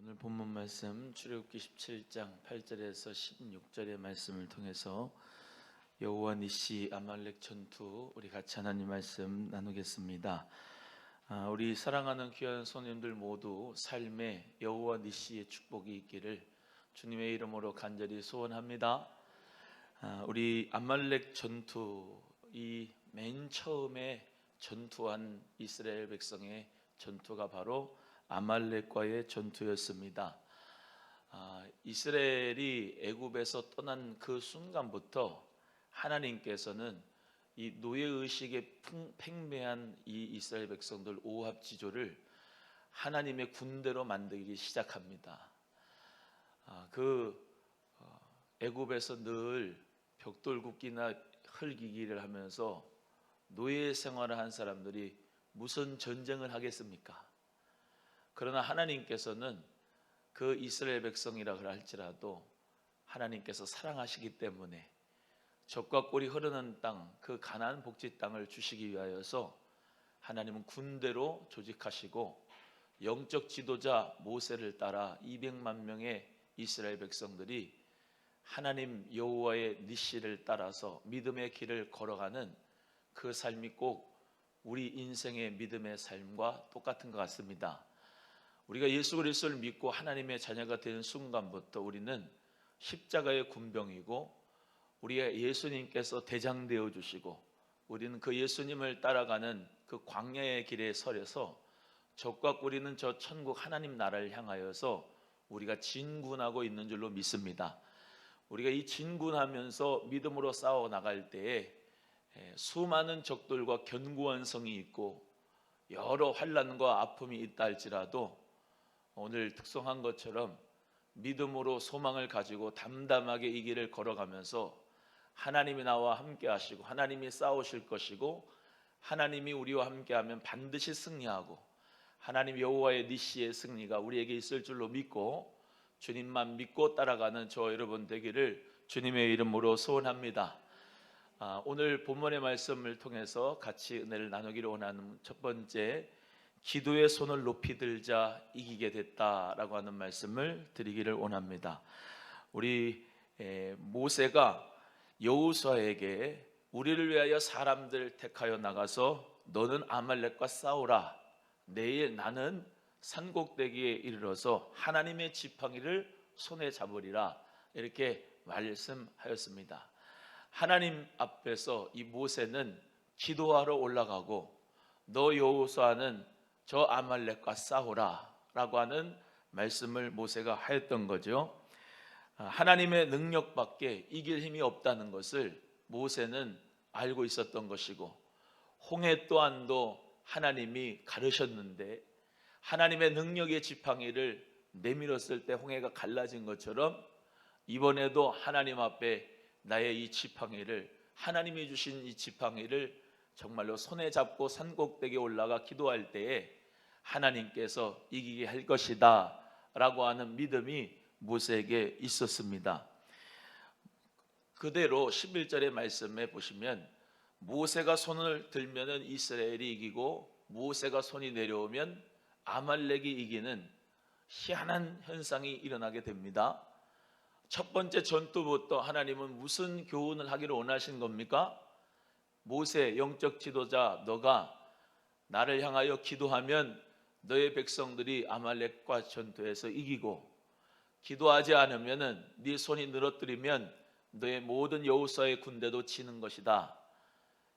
오늘 본문 말씀 출애굽기 17장 8절에서 16절의 말씀을 통해서 여호와 니시 아말렉 전투 우리 같이 하나님 말씀 나누겠습니다. 우리 사랑하는 귀한 손님들 모두 삶에 여호와 니시의 축복이 있기를 주님의 이름으로 간절히 소원합니다. 우리 아말렉 전투, 이 맨 처음에 전투한 이스라엘 백성의 전투가 바로 아말렉과의 전투였습니다. 이스라엘이 애굽에서 떠난 그 순간부터 하나님께서는 이 노예의식에 팽배한 이 이스라엘 백성들 오합지졸을 하나님의 군대로 만들기 시작합니다. 애굽에서 늘 벽돌 굽기나 흙이기를 하면서 노예 생활을 한 사람들이 무슨 전쟁을 하겠습니까? 그러나 하나님께서는 그 이스라엘 백성이라 할지라도 하나님께서 사랑하시기 때문에 젖과 꿀이 흐르는 땅, 그 가나안 복지 땅을 주시기 위하여서 하나님은 군대로 조직하시고 영적 지도자 모세를 따라 200만 명의 이스라엘 백성들이 하나님 여호와의 니시를 따라서 믿음의 길을 걸어가는 그 삶이 꼭 우리 인생의 믿음의 삶과 똑같은 것 같습니다. 우리가 예수 그리스도를 믿고 하나님의 자녀가 되는 순간부터 우리는 십자가의 군병이고 우리의 예수님께서 대장 되어 주시고 우리는 그 예수님을 따라가는 그 광야의 길에 서려서 젖과 꿀이는 저 천국 하나님 나라를 향하여서 우리가 진군하고 있는 줄로 믿습니다. 우리가 이 진군하면서 믿음으로 싸워 나갈 때에 수많은 적들과 견고한 성이 있고 여러 환난과 아픔이 있다 할지라도 오늘 특송한 것처럼 믿음으로 소망을 가지고 담담하게 이 길을 걸어가면서 하나님이 나와 함께 하시고 하나님이 싸우실 것이고 하나님이 우리와 함께하면 반드시 승리하고 하나님 여호와의 니시의 승리가 우리에게 있을 줄로 믿고 주님만 믿고 따라가는 저 여러분 되기를 주님의 이름으로 소원합니다. 오늘 본문의 말씀을 통해서 같이 은혜를 나누기를 원하는 첫 번째, 기도의 손을 높이 들자 이기게 됐다라고 하는 말씀을 드리기를 원합니다. 우리 모세가 여호수아에게 우리를 위하여 사람들 택하여 나가서 너는 아말렉과 싸우라, 내일 나는 산꼭대기에 이르러서 하나님의 지팡이를 손에 잡으리라, 이렇게 말씀하였습니다. 하나님 앞에서 이 모세는 기도하러 올라가고 너 여호수아는 저 아말렉과 싸우라 라고 하는 말씀을 모세가 하였던 거죠. 하나님의 능력밖에 이길 힘이 없다는 것을 모세는 알고 있었던 것이고 홍해 또한도 하나님이 가르셨는데 하나님의 능력의 지팡이를 내밀었을 때 홍해가 갈라진 것처럼 이번에도 하나님 앞에 나의 이 지팡이를, 하나님이 주신 이 지팡이를 정말로 손에 잡고 산꼭대기에 올라가 기도할 때에 하나님께서 이기게 할 것이다 라고 하는 믿음이 모세에게 있었습니다. 그대로 11절의 말씀에 보시면 모세가 손을 들면 이스라엘이 이기고 모세가 손이 내려오면 아말렉이 이기는 희한한 현상이 일어나게 됩니다. 첫 번째 전투부터 하나님은 무슨 교훈을 하기를 원하신 겁니까? 모세 영적 지도자, 너가 나를 향하여 기도하면 너의 백성들이 아말렉과 전투에서 이기고 기도하지 않으면 네 손이 늘어뜨리면 너의 모든 여호수아의 군대도 지는 것이다.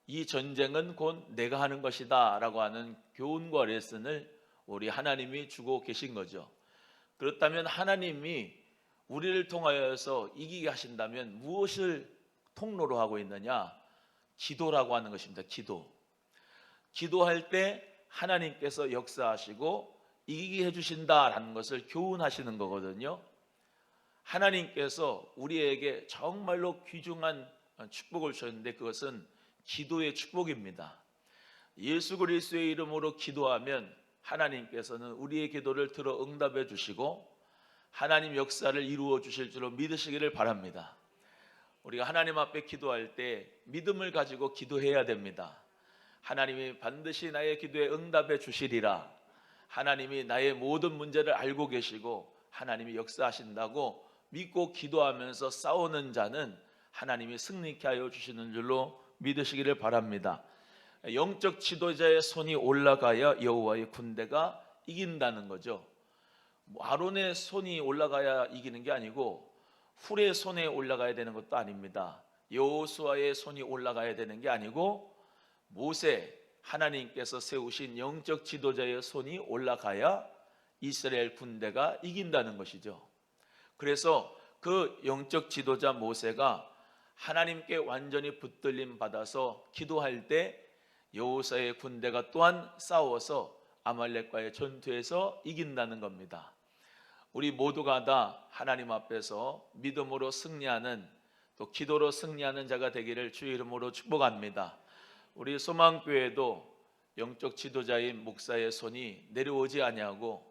이 전쟁은 곧 내가 하는 것이다 라고 하는 교훈과 레슨을 우리 하나님이 주고 계신 거죠. 그렇다면 하나님이 우리를 통하여서 이기게 하신다면 무엇을 통로로 하고 있느냐? 기도라고 하는 것입니다. 기도할 때 하나님께서 역사하시고 이기게 해주신다라는 것을 교훈하시는 거거든요. 하나님께서 우리에게 정말로 귀중한 축복을 주셨는데 그것은 기도의 축복입니다. 예수 그리스도의 이름으로 기도하면 하나님께서는 우리의 기도를 들어 응답해 주시고 하나님 역사를 이루어 주실 줄로 믿으시기를 바랍니다. 우리가 하나님 앞에 기도할 때 믿음을 가지고 기도해야 됩니다. 하나님이 반드시 나의 기도에 응답해 주시리라. 하나님이 나의 모든 문제를 알고 계시고 하나님이 역사하신다고 믿고 기도하면서 싸우는 자는 하나님이 승리케 하여 주시는 줄로 믿으시기를 바랍니다. 영적 지도자의 손이 올라가야 여호와의 군대가 이긴다는 거죠. 아론의 손이 올라가야 이기는 게 아니고 훌의 손에 올라가야 되는 것도 아닙니다. 여호수아의 손이 올라가야 되는 게 아니고 모세, 하나님께서 세우신 영적 지도자의 손이 올라가야 이스라엘 군대가 이긴다는 것이죠. 그래서 그 영적 지도자 모세가 하나님께 완전히 붙들림 받아서 기도할 때 여호수아의 군대가 또한 싸워서 아말렉과의 전투에서 이긴다는 겁니다. 우리 모두가 다 하나님 앞에서 믿음으로 승리하는, 또 기도로 승리하는 자가 되기를 주의 이름으로 축복합니다. 우리 소망교회도 영적 지도자인 목사의 손이 내려오지 아니하고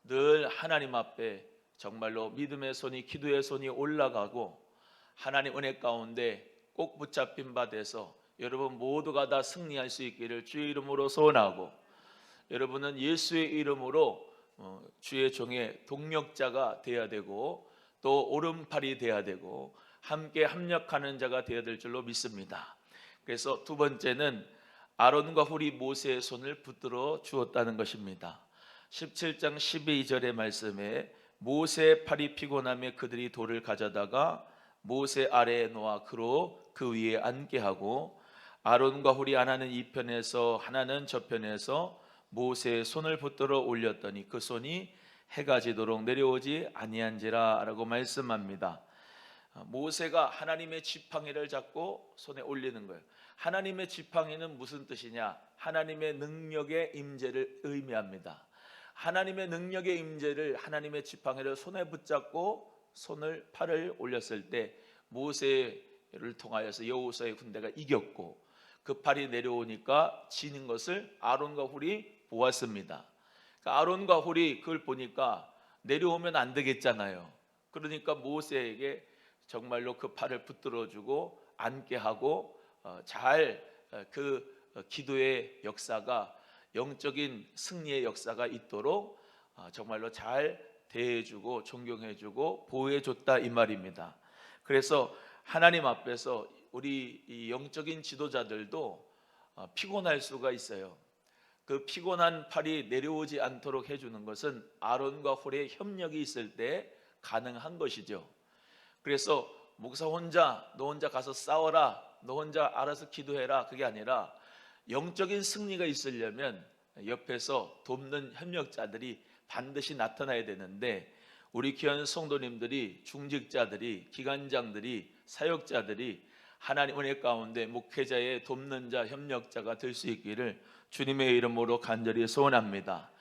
늘 하나님 앞에 정말로 믿음의 손이, 기도의 손이 올라가고 하나님 은혜 가운데 꼭 붙잡힌 바 돼서 여러분 모두가 다 승리할 수 있기를 주의 이름으로 소원하고, 여러분은 예수의 이름으로 주의 종의 동력자가 되어야 되고 또 오른팔이 되어야 되고 함께 합력하는 자가 되어야 될 줄로 믿습니다. 그래서 두 번째는 아론과 훌이 모세의 손을 붙들어 주었다는 것입니다. 17장 12절의 말씀에 모세의 팔이 피곤하며 그들이 돌을 가져다가 모세 아래에 놓아 그로 그 위에 앉게 하고 아론과 훌이 하나는 이 편에서 하나는 저 편에서 모세의 손을 붙들어 올렸더니 그 손이 해가 지도록 내려오지 아니한지라 라고 말씀합니다. 모세가 하나님의 지팡이를 잡고 손에 올리는 거예요. 하나님의 지팡이는 무슨 뜻이냐? 하나님의 능력의 임재를 의미합니다. 하나님의 능력의 임재를, 하나님의 지팡이를 손에 붙잡고 팔을 올렸을 때 모세를 통하여서 여호수아의 군대가 이겼고 그 팔이 내려오니까 지는 것을 아론과 훌이 보았습니다. 그러니까 아론과 훌이 그걸 보니까 내려오면 안 되겠잖아요. 그러니까 모세에게 정말로 그 팔을 붙들어주고 앉게 하고 잘 그 기도의 역사가, 영적인 승리의 역사가 있도록 정말로 잘 대해주고 존경해주고 보호해줬다 이 말입니다. 그래서 하나님 앞에서 우리 이 영적인 지도자들도 피곤할 수가 있어요. 그 피곤한 팔이 내려오지 않도록 해주는 것은 아론과 훌의 협력이 있을 때 가능한 것이죠. 그래서 목사 혼자, 너 혼자 가서 싸워라, 너 혼자 알아서 기도해라, 그게 아니라 영적인 승리가 있으려면 옆에서 돕는 협력자들이 반드시 나타나야 되는데, 우리 귀한 성도님들이, 중직자들이, 기관장들이, 사역자들이 하나님 은혜 가운데 목회자의 돕는 자, 협력자가 될 수 있기를 주님의 이름으로 간절히 소원합니다.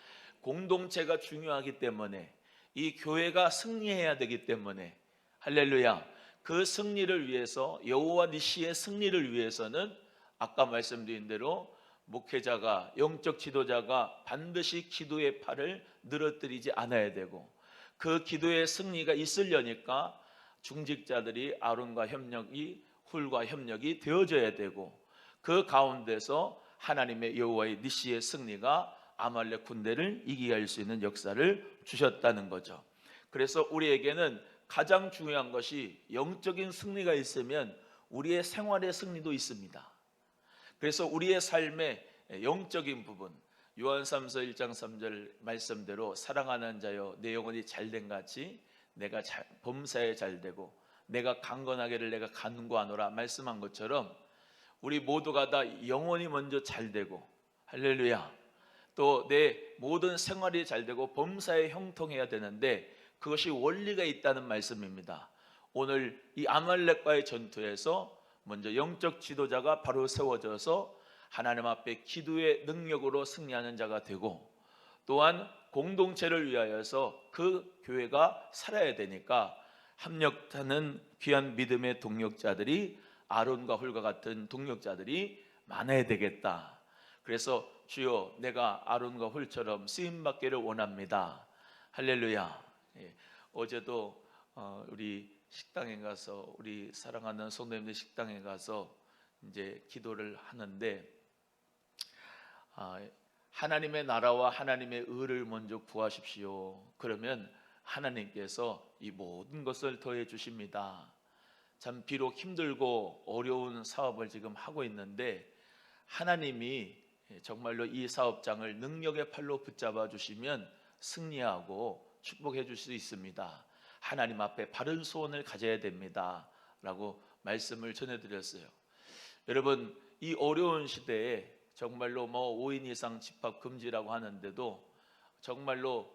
공동체가 중요하기 때문에, 이 교회가 승리해야 되기 때문에, 할렐루야, 그 승리를 위해서, 여호와 니시의 승리를 위해서는 아까 말씀드린 대로 목회자가, 영적 지도자가 반드시 기도의 팔을 늘어뜨리지 않아야 되고, 그 기도의 승리가 있으려니까 중직자들이 아론과 협력이, 훌과 협력이 되어져야 되고, 그 가운데서 하나님의 여호와의 니시의 승리가 아말렉 군대를 이기게 할 수 있는 역사를 주셨다는 거죠. 그래서 우리에게는 가장 중요한 것이, 영적인 승리가 있으면 우리의 생활의 승리도 있습니다. 그래서 우리의 삶의 영적인 부분, 요한삼서 1장 3절 말씀대로 사랑하는 자여 내 영혼이 잘된 같이 내가 범사에 잘되고 내가 강건하기를 내가 간구하노라 말씀한 것처럼, 우리 모두가 다 영혼이 먼저 잘되고, 할렐루야, 또 내 모든 생활이 잘되고 범사에 형통해야 되는데 그것이 원리가 있다는 말씀입니다. 오늘 이 아말렉과의 전투에서 먼저 영적 지도자가 바로 세워져서 하나님 앞에 기도의 능력으로 승리하는 자가 되고, 또한 공동체를 위하여서 그 교회가 살아야 되니까 합력하는 귀한 믿음의 동력자들이, 아론과 훌과 같은 동력자들이 많아야 되겠다. 그래서 주여, 내가 아론과 훌처럼 쓰임받기를 원합니다. 할렐루야. 어제도 우리 식당에 가서, 우리 사랑하는 성도님들 식당에 가서 이제 기도를 하는데, 하나님의 나라와 하나님의 의를 먼저 구하십시오. 그러면 하나님께서 이 모든 것을 더해 주십니다. 참 비록 힘들고 어려운 사업을 지금 하고 있는데 하나님이 정말로 이 사업장을 능력의 팔로 붙잡아 주시면 승리하고 축복해 줄 수 있습니다. 하나님 앞에 바른 소원을 가져야 됩니다 라고 말씀을 전해드렸어요. 여러분, 이 어려운 시대에 정말로 5인 이상 집합 금지라고 하는데도 정말로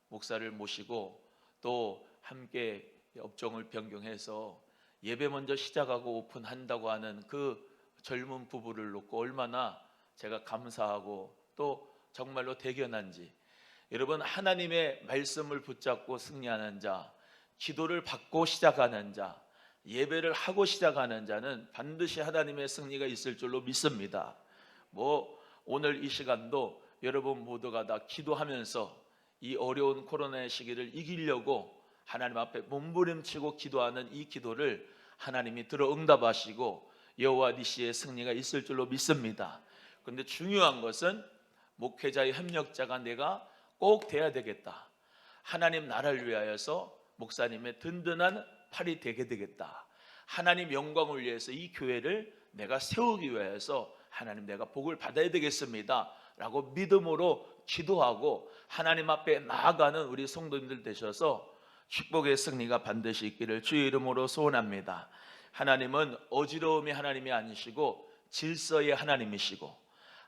목사를 모시고 또 함께 업종을 변경해서 예배 먼저 시작하고 오픈한다고 하는 그 젊은 부부를 놓고 얼마나 제가 감사하고 또 정말로 대견한지. 여러분, 하나님의 말씀을 붙잡고 승리하는 자, 기도를 받고 시작하는 자, 예배를 하고 시작하는 자는 반드시 하나님의 승리가 있을 줄로 믿습니다. 오늘 이 시간도 여러분 모두가 다 기도하면서 이 어려운 코로나의 시기를 이기려고 하나님 앞에 몸부림치고 기도하는 이 기도를 하나님이 들어 응답하시고 여호와 니시의 승리가 있을 줄로 믿습니다. 그런데 중요한 것은 목회자의 협력자가 내가 꼭 돼야 되겠다. 하나님 나라를 위하여서 목사님의 든든한 팔이 되게 되겠다. 하나님 영광을 위해서 이 교회를 내가 세우기 위해서 하나님 내가 복을 받아야 되겠습니다 라고 믿음으로 기도하고 하나님 앞에 나아가는 우리 성도님들 되셔서 축복의 승리가 반드시 있기를 주의 이름으로 소원합니다. 하나님은 어지러움의 하나님이 아니시고 질서의 하나님이시고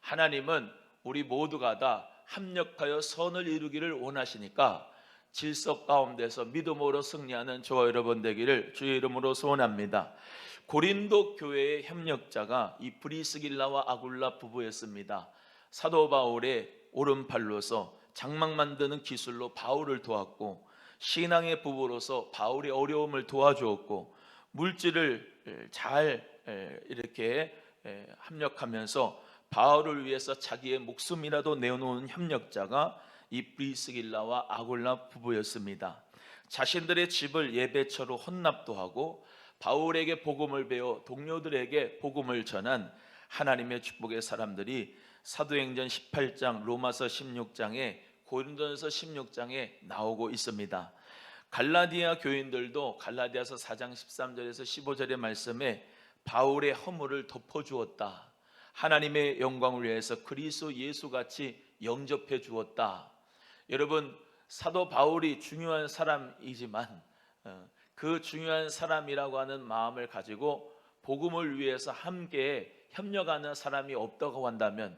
하나님은 우리 모두가 다 합력하여 선을 이루기를 원하시니까 질서 가운데서 믿음으로 승리하는 저와 여러분 되기를 주의 이름으로 소원합니다. 고린도 교회의 협력자가 이 브리스길라와 아굴라 부부였습니다. 사도 바울의 오른팔로서 장막 만드는 기술로 바울을 도왔고 신앙의 부부로서 바울의 어려움을 도와주었고 물질을 잘 이렇게 협력하면서 바울을 위해서 자기의 목숨이라도 내어놓은 협력자가 이 브리스길라와 아굴라 부부였습니다. 자신들의 집을 예배처로 헌납도 하고 바울에게 복음을 배워 동료들에게 복음을 전한 하나님의 축복의 사람들이 사도행전 18장, 로마서 16장에 고린도전서 16장에 나오고 있습니다. 갈라디아 교인들도 갈라디아서 4장 13절에서 15절의 말씀에 바울의 허물을 덮어주었다. 하나님의 영광을 위해서 그리스도 예수같이 영접해 주었다. 여러분, 사도 바울이 중요한 사람이지만 그 중요한 사람이라고 하는 마음을 가지고 복음을 위해서 함께 협력하는 사람이 없다고 한다면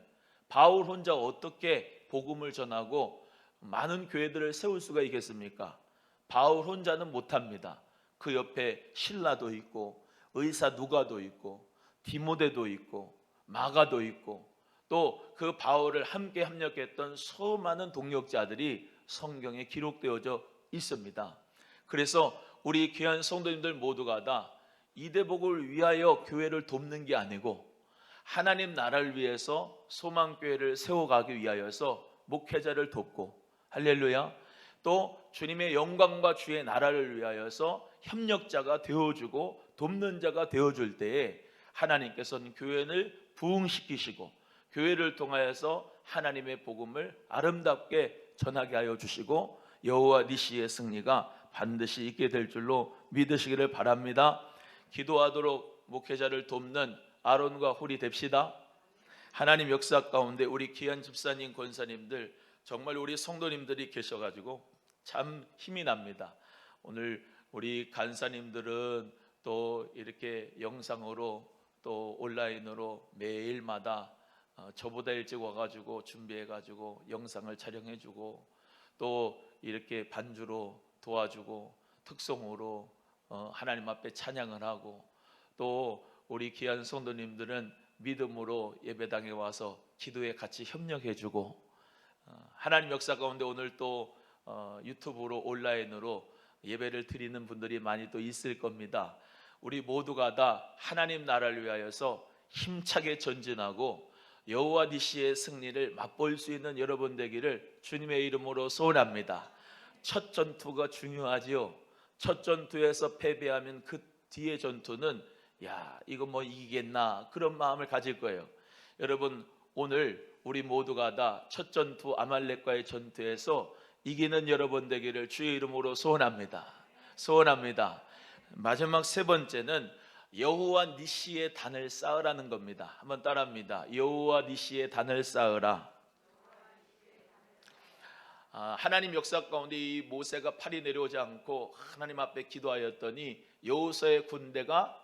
바울 혼자 어떻게 복음을 전하고 많은 교회들을 세울 수가 있겠습니까? 바울 혼자는 못합니다. 그 옆에 실라도 있고 의사 누가도 있고 디모데도 있고 마가도 있고 또 그 바울을 함께 협력했던 수많은 동역자들이 성경에 기록되어져 있습니다. 그래서 우리 귀한 성도님들 모두가 다 이대복을 위하여 교회를 돕는 게 아니고 하나님 나라를 위해서 소망교회를 세워가기 위하여서 목회자를 돕고 할렐루야, 또 주님의 영광과 주의 나라를 위하여서 협력자가 되어주고 돕는 자가 되어줄 때에 하나님께서는 교회를 부흥시키시고 교회를 통하여서 하나님의 복음을 아름답게 전하게 하여 주시고 여호와 니시의 승리가 반드시 있게 될 줄로 믿으시기를 바랍니다. 기도하도록 목회자를 돕는 아론과 홀이 됩시다. 하나님 역사 가운데 우리 귀한 집사님, 권사님들 정말 우리 성도님들이 계셔가지고 참 힘이 납니다. 오늘 우리 간사님들은 또 이렇게 영상으로 또 온라인으로 매일마다 저보다 일찍 와가지고 준비해가지고 영상을 촬영해주고 또 이렇게 반주로 도와주고 특송으로 하나님 앞에 찬양을 하고 또 우리 귀한 성도님들은 믿음으로 예배당에 와서 기도에 같이 협력해주고 하나님 역사 가운데 오늘 또 유튜브로 온라인으로 예배를 드리는 분들이 많이 또 있을 겁니다. 우리 모두가 다 하나님 나라를 위하여서 힘차게 전진하고 여호와 니시의 승리를 맛볼 수 있는 여러분 되기를 주님의 이름으로 소원합니다. 첫 전투가 중요하지요. 첫 전투에서 패배하면 그 뒤의 전투는 이거 뭐 이기겠나 그런 마음을 가질 거예요. 여러분, 오늘 우리 모두가 다 첫 전투 아말렉과의 전투에서 이기는 여러분 되기를 주의 이름으로 소원합니다. 소원합니다. 마지막 세 번째는 여호와 니시의 단을 쌓으라는 겁니다. 한번 따라합니다. 여호와 니시의 단을 쌓으라. 하나님 역사 가운데 이 모세가 팔이 내려오지 않고 하나님 앞에 기도하였더니 여호수아의 군대가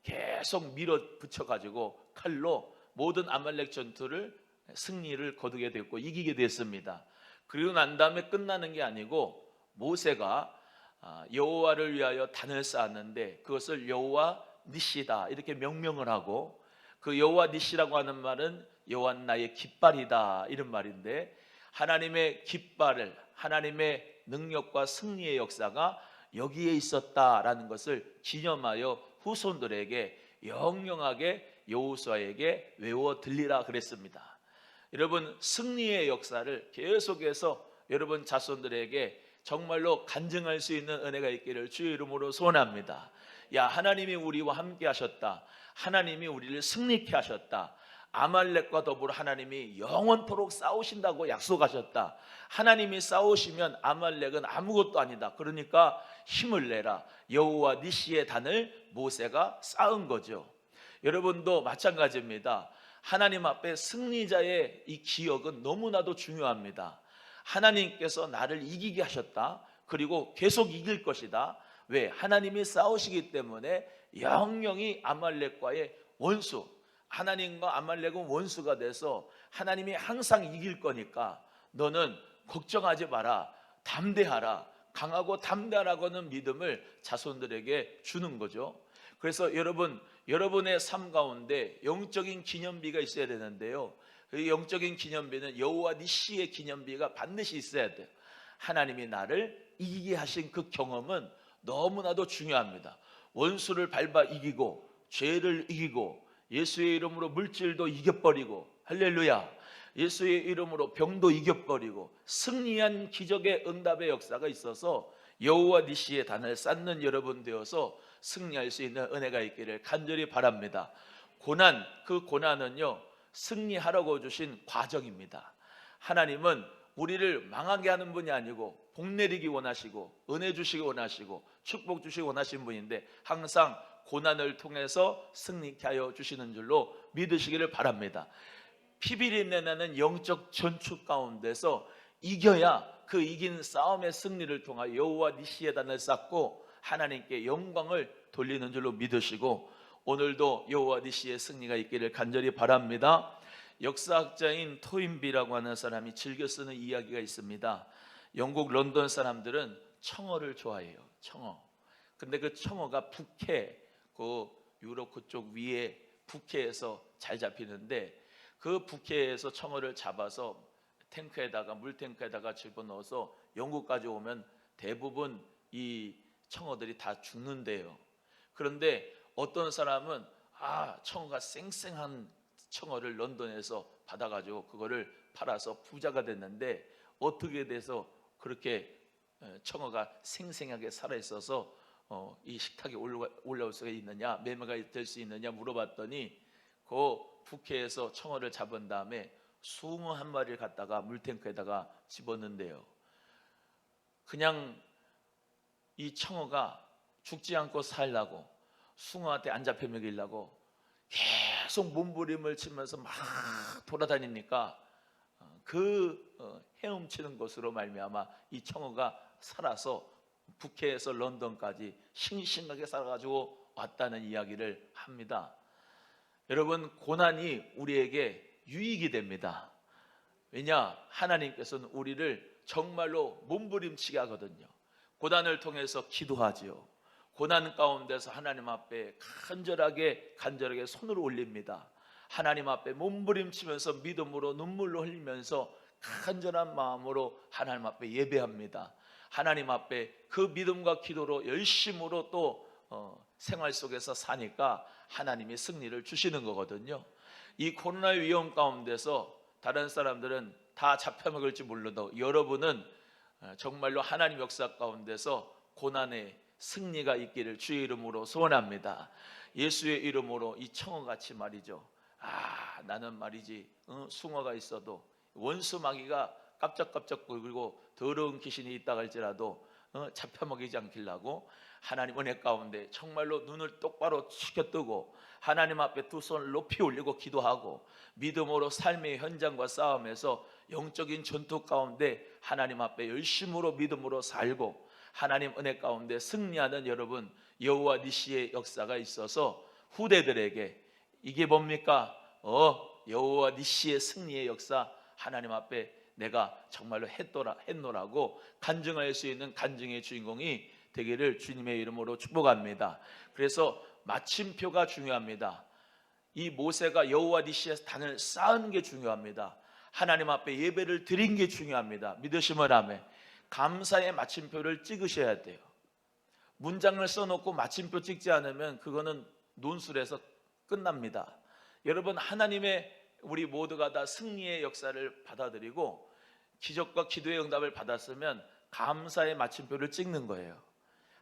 계속 밀어붙여 가지고 칼로 모든 아말렉 전투를 승리를 거두게 됐고 이기게 됐습니다. 그리고 난 다음에 끝나는 게 아니고 모세가 여호와를 위하여 단을 쌓았는데 그것을 여호와 니시다 이렇게 명명을 하고, 그 여호와 니시라고 하는 말은 여호와는 나의 깃발이다 이런 말인데, 하나님의 깃발을, 하나님의 능력과 승리의 역사가 여기에 있었다라는 것을 기념하여 후손들에게 영영하게 여호수아에게 외워 들리라 그랬습니다. 여러분, 승리의 역사를 계속해서 여러분 자손들에게 정말로 간증할 수 있는 은혜가 있기를 주의 이름으로 소원합니다. 야, 하나님이 우리와 함께 하셨다. 하나님이 우리를 승리케 하셨다. 아말렉과 더불어 하나님이 영원토록 싸우신다고 약속하셨다. 하나님이 싸우시면 아말렉은 아무것도 아니다. 그러니까 힘을 내라. 여호와 니시의 단을 모세가 쌓은 거죠. 여러분도 마찬가지입니다. 하나님 앞에 승리자의 이 기억은 너무나도 중요합니다. 하나님께서 나를 이기게 하셨다. 그리고 계속 이길 것이다. 왜? 하나님이 싸우시기 때문에 영영이 아말렉과의 원수, 하나님과 아말렉은 원수가 돼서 하나님이 항상 이길 거니까 너는 걱정하지 마라. 담대하라. 강하고 담대하라고는 믿음을 자손들에게 주는 거죠. 그래서 여러분의 삶 가운데 영적인 기념비가 있어야 되는데요, 그 영적인 기념비는 여호와 니시의 기념비가 반드시 있어야 돼요. 하나님이 나를 이기게 하신 그 경험은 너무나도 중요합니다. 원수를 밟아 이기고 죄를 이기고 예수의 이름으로 물질도 이겨버리고, 할렐루야, 예수의 이름으로 병도 이겨버리고 승리한 기적의 응답의 역사가 있어서 여호와 니시의 단을 쌓는 여러분 되어서 승리할 수 있는 은혜가 있기를 간절히 바랍니다. 고난, 그 고난은요 승리하라고 주신 과정입니다. 하나님은 우리를 망하게 하는 분이 아니고 복 내리기 원하시고 은혜 주시기 원하시고 축복 주시기 원하시는 분인데, 항상 고난을 통해서 승리케 하여 주시는 줄로 믿으시기를 바랍니다. 피비린내 나는 영적 전투 가운데서 이겨야 그 이긴 싸움의 승리를 통하여 여호와 니시의 단을 쌓고 하나님께 영광을 돌리는 줄로 믿으시고, 오늘도 여호와 니시의 승리가 있기를 간절히 바랍니다. 역사학자인 토인비라고 하는 사람이 즐겨 쓰는 이야기가 있습니다. 영국 런던 사람들은 청어를 좋아해요. 청어. 근데 그 청어가 북해, 그 유럽 그쪽 위에 북해에서 잘 잡히는데, 그 북해에서 청어를 잡아서 탱크에다가, 물탱크에다가 집어넣어서 영국까지 오면 대부분 이 청어들이 다 죽는데요. 그런데 어떤 사람은 청어가 쌩쌩한 청어를 런던에서 받아가지고 그거를 팔아서 부자가 됐는데, 어떻게 돼서 그렇게 청어가 생생하게 살아있어서 이 식탁에 올라올 수가 있느냐, 매매가 될 수 있느냐 물어봤더니, 그 북해에서 청어를 잡은 다음에 숭어 한 마리를 갖다가 물탱크에다가 집었는데요, 그냥 이 청어가 죽지 않고 살라고, 숭어한테 안 잡혀 먹이려고 계속 몸부림을 치면서 막 돌아다니니까 그 헤엄치는 것으로 말미암아 이 청어가 살아서 북해에서 런던까지 싱싱하게 살아가지고 왔다는 이야기를 합니다. 여러분, 고난이 우리에게 유익이 됩니다. 왜냐? 하나님께서는 우리를 정말로 몸부림치게 하거든요. 고난을 통해서 기도하지요. 고난 가운데서 하나님 앞에 간절하게 손을 올립니다. 하나님 앞에 몸부림치면서 믿음으로 눈물로 흘리면서 간절한 마음으로 하나님 앞에 예배합니다. 하나님 앞에 그 믿음과 기도로 열심으로 또 생활 속에서 사니까 하나님이 승리를 주시는 거거든요. 이 코로나의 위험 가운데서 다른 사람들은 다 잡혀먹을지 몰라도 여러분은 정말로 하나님 역사 가운데서 고난의 승리가 있기를 주의 이름으로 소원합니다. 예수의 이름으로 이 청어같이 말이죠, 나는 말이지 숭어가 있어도 원수 마귀가 깜짝깜짝 그리고 더러운 귀신이 있다 할지라도 잡혀먹이지 않기려고 하나님 은혜 가운데 정말로 눈을 똑바로 치켜뜨고 하나님 앞에 두 손을 높이 올리고 기도하고 믿음으로 삶의 현장과 싸움에서 영적인 전투 가운데 하나님 앞에 열심으로 믿음으로 살고 하나님 은혜 가운데 승리하는 여러분 여호와 니시의 역사가 있어서 후대들에게 이게 뭡니까? 여호와 니시의 승리의 역사 하나님 앞에 내가 정말로 했노라고 간증할 수 있는 간증의 주인공이 되기를 주님의 이름으로 축복합니다. 그래서 마침표가 중요합니다. 이 모세가 여호와 니시에서 단을 쌓은 게 중요합니다. 하나님 앞에 예배를 드린 게 중요합니다. 믿으시면 아멘. 감사의 마침표를 찍으셔야 돼요. 문장을 써놓고 마침표 찍지 않으면 그거는 논술에서 끝납니다. 여러분 하나님의 우리 모두가 다 승리의 역사를 받아들이고 기적과 기도의 응답을 받았으면 감사의 마침표를 찍는 거예요.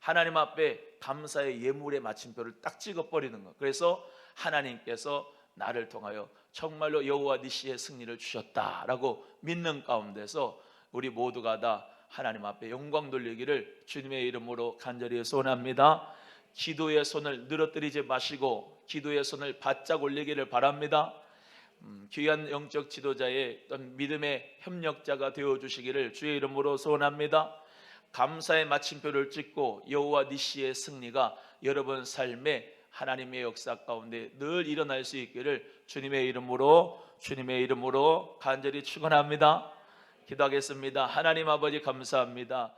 하나님 앞에 감사의 예물의 마침표를 딱 찍어버리는 거. 그래서 하나님께서 나를 통하여 정말로 여호와 니시의 승리를 주셨다라고 믿는 가운데서 우리 모두가 다 하나님 앞에 영광 돌리기를 주님의 이름으로 간절히 소원합니다. 기도의 손을 늘어뜨리지 마시고 기도의 손을 바짝 올리기를 바랍니다. 귀한 영적 지도자의 어떤 믿음의 협력자가 되어주시기를 주의 이름으로 소원합니다. 감사의 마침표를 찍고 여호와 니시의 승리가 여러분 삶에 하나님의 역사 가운데 늘 일어날 수 있기를 주님의 이름으로 간절히 축원합니다. 기도하겠습니다. 하나님 아버지 감사합니다.